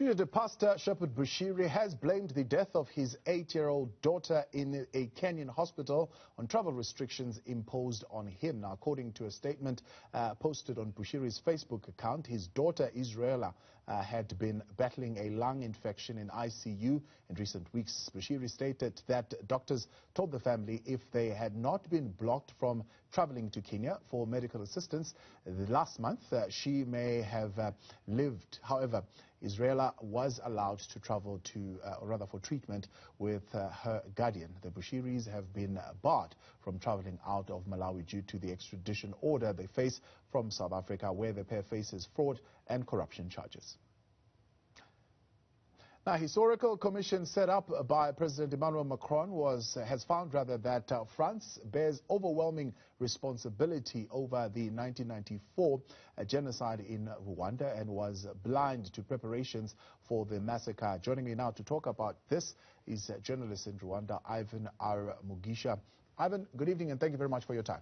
Fugitive pastor Shepherd Bushiri has blamed the death of his 8-year-old daughter in a Kenyan hospital on travel restrictions imposed on him. Now, according to a statement posted on Bushiri's Facebook account, his daughter Israela had been battling a lung infection in ICU in recent weeks. Bushiri stated that doctors told the family if they had not been blocked from traveling to Kenya for medical assistance last month, she may have lived. However, Israela was allowed to travel to, or rather for treatment with her guardian. The Bushiris have been barred from traveling out of Malawi due to the extradition order they face from South Africa, where the pair faces fraud and corruption charges. Now, a historical commission set up by President Emmanuel Macron has found that France bears overwhelming responsibility over the 1994 genocide in Rwanda and was blind to preparations for the massacre. Joining me now to talk about this is journalist in Rwanda, Ivan R. Mugisha. Ivan, good evening and thank you very much for your time.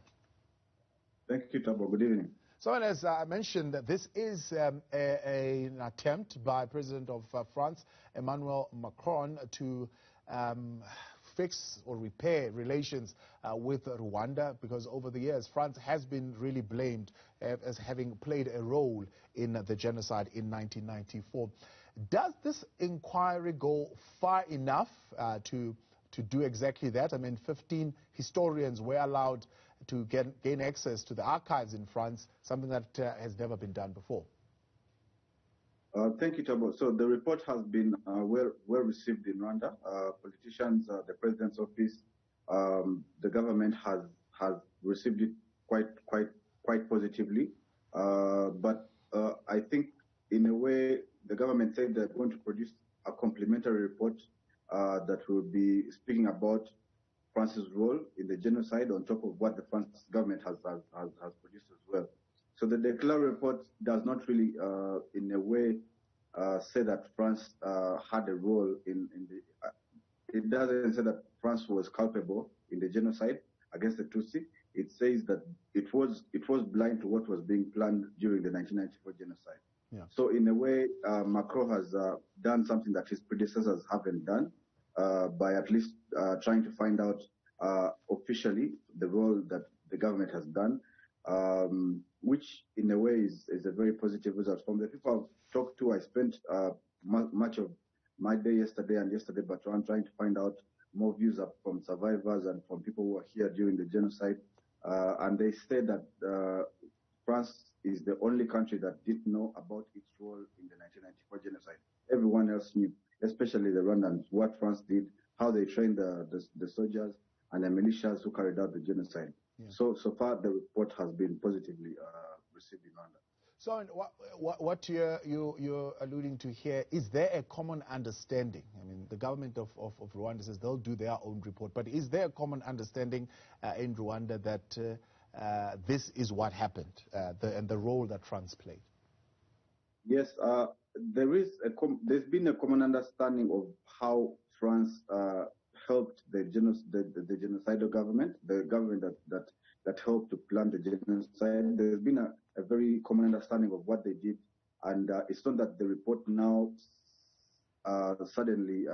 Thank you, Tabo. Good evening. So, as I mentioned, this is an attempt by President of France, Emmanuel Macron, to fix or repair relations with Rwanda, because over the years, France has been really blamed as having played a role in the genocide in 1994. Does this inquiry go far enough to do exactly that? I mean, 15 historians were allowed to gain access to the archives in France, something that has never been done before. Thank you, Tabo. So the report has been well received in Rwanda. Politicians, the president's office, the government has received it quite positively. But I think, in a way, the government said they're going to produce a complementary report that will be speaking about France's role in the genocide on top of what the French government has produced as well. So the Declare report does not really, in a way, say that France had a role in the. It doesn't say that France was culpable in the genocide against the Tutsi. It says that it was blind to what was being planned during the 1994 genocide. Yeah. So in a way, Macron has done something that his predecessors haven't done. By at least trying to find out officially the role that the government has done, which in a way is a very positive result. From the people I've talked to, I spent much of my day yesterday and yesterday, but I'm trying to find out more views from survivors and from people who were here during the genocide. And they said that France is the only country that didn't know about its role in the 1994 genocide. Everyone else knew, especially the Rwandans, what France did, how they trained the soldiers and the militias who carried out the genocide. Yeah. So far, the report has been positively received in Rwanda. So what you're alluding to here, is there a common understanding? I mean, the government of Rwanda says they'll do their own report, but is there a common understanding in Rwanda that this is what happened and the role that France played? Yes, there's been a common understanding of how France helped the genocidal government, the government that helped to plan the genocide. There's been a very common understanding of what they did, and it's not that the report now suddenly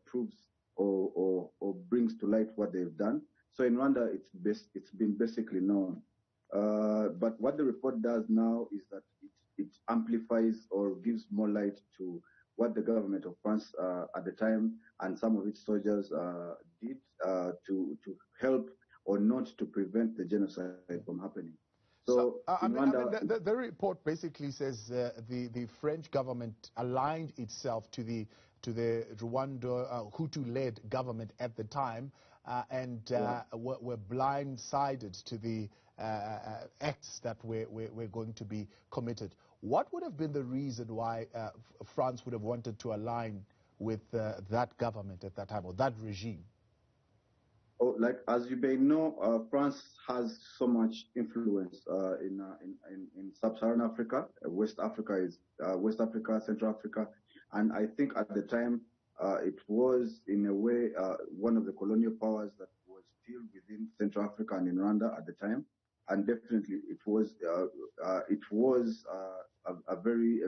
proves or brings to light what they've done. So in Rwanda, it's been basically known. But what the report does now is that it amplifies or gives more light to what the government of France at the time and some of its soldiers did to help or not to prevent the genocide from happening. So the report basically says the French government aligned itself to the Rwanda Hutu-led government at the time and were blindsided to the acts that were going to be committed. What would have been the reason why France would have wanted to align with that government at that time, or that regime? Oh, like as you may know, France has so much influence in sub-Saharan Africa. West Africa, Central Africa, and I think at the time it was in a way one of the colonial powers that was still within Central Africa and in Rwanda at the time, and definitely it was a very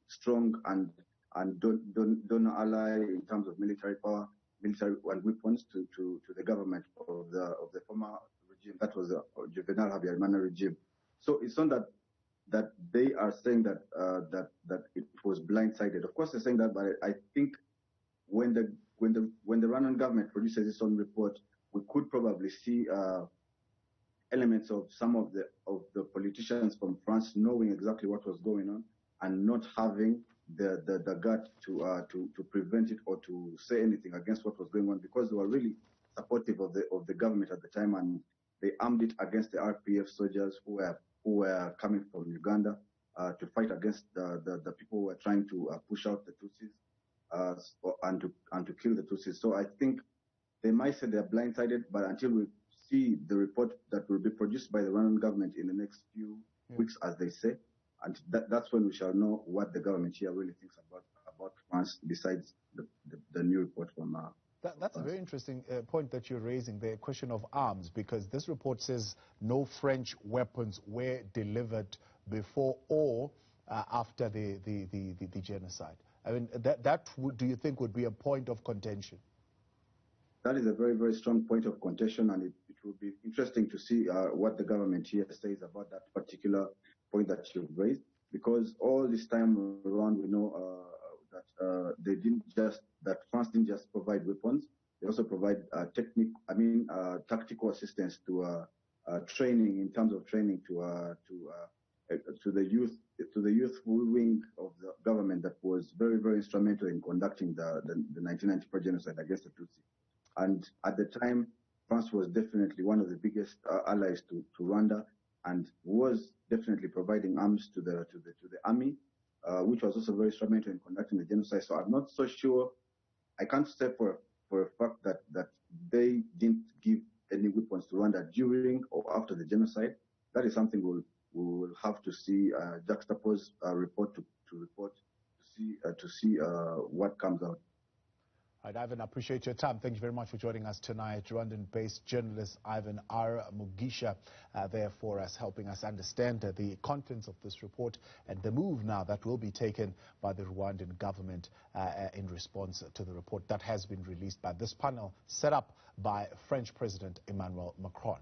strong and and don't ally in terms of military power, military and weapons to the government of the former regime. That was the Juvenal Habyarimana regime. So it's not that they are saying that that it was blindsided. Of course, they're saying that, but I think when the Rwandan government produces its own report, we could probably see elements of some of the politicians from France knowing exactly what was going on and not having the gut to prevent it or to say anything against what was going on, because they were really supportive of the government at the time, and they armed it against the RPF soldiers who were coming from Uganda to fight against the people who were trying to push out the Tutsis and to kill the Tutsis. So I think they might say they're blindsided, but until we see the report that will be produced by the Rwandan government in the next few weeks, as they say, and that's when we shall know what the government here really thinks about France, besides the new report from That's a very interesting point that you're raising, the question of arms, because this report says no French weapons were delivered before or after the genocide. I mean, do you think would be a point of contention? That is a very, very strong point of contention, and it will be interesting to see what the government here says about that particular point that you've raised, because all this time around we know that France didn't just provide weapons; they also provide tactical assistance to training, in terms of training to the youth wing of the government that was very, very instrumental in conducting the 1994 genocide against the Tutsi. And at the time, France was definitely one of the biggest allies to Rwanda, and was definitely providing arms to the army, which was also very instrumental in conducting the genocide. So I'm not so sure. I can't say for a fact that they didn't give any weapons to Rwanda during or after the genocide. That is something we will have to see, juxtapose report to report to see what comes out. All right, Ivan, I appreciate your time. Thank you very much for joining us tonight. Rwandan-based journalist Ivan R. Mugisha there for us, helping us understand the contents of this report and the move now that will be taken by the Rwandan government in response to the report that has been released by this panel set up by French President Emmanuel Macron.